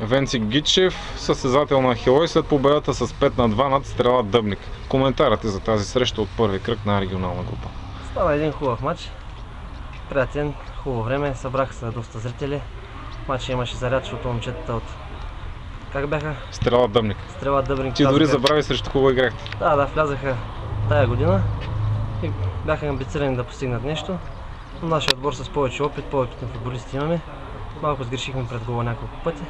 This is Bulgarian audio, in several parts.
Венци Гичев, състезател на Ахилой след победата с 5-2 над Стрела Дъбник. Коментарът е за тази среща от първи кръг на регионална група. Става един хубав матч. Приятен, хубаво време, събраха се доста зрители. Матчът имаше заряд, защото момчетата от... Как бяха? Стрела Дъбник. Стрела Дъбник. Ти дори забрави срещу кого играхте. Да, влязаха тая година и бяха амбицирани да постигнат нещо. Но нашия отбор с повече опит, по-опитни футболисти имаме. Малко сгрешихме пред гола няколко пъти,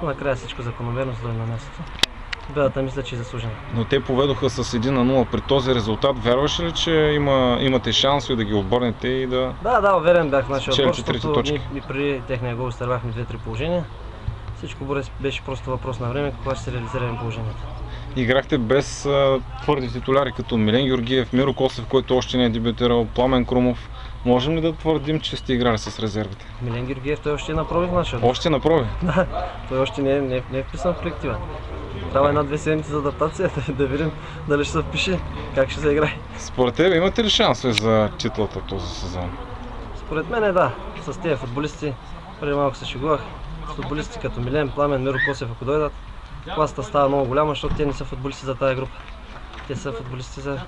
но накрая всичко закономерно стои на мястото. Победата мисля, че е заслужена. Но те поведоха с 1-0 при този резултат. Вярваш ли, че имате шанс да ги обърнете и да... Да, уверен бях в нашия отбор, защото и преди техния гол изтървахме 2-3 положения. Всичко беше просто въпрос на време, кога ще се реализираме положението. Играхте без твърди титуляри, като Милен Георгиев, Миро Косев, който още не е дебютирал, Пламен Крумов. Можем ли да твърдим, че сте играли с резервите? Милен Георгиев, той още е на проби в нашия отбор. Още на проби? Да, той още не е вписан в колектива. Трябва 1-2 седмици за адаптация, да видим дали ще се впише, как ще се играе. Според теб имате ли шансове за титлата този сезон? Според мен да, с тези футболисти, преди малко се шегувах, с футболисти като Милен, Пламен, Миро Косев, ако дойдат, класата става много голяма, защото те не са футболисти за тази група. Те са футболисти за...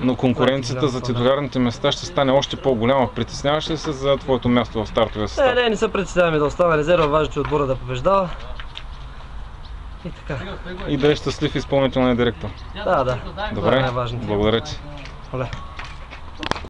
Но конкуренцията за титулярните места ще стане още по-голяма. Притесняваш ли се за твоето място в стартовия състав? Не се притесняваме да остана резерва, важното е отбора да побеждава. И така. И да е щастлив изпълнителният директор. Да. Добре, това е най-важното. благодаря ти.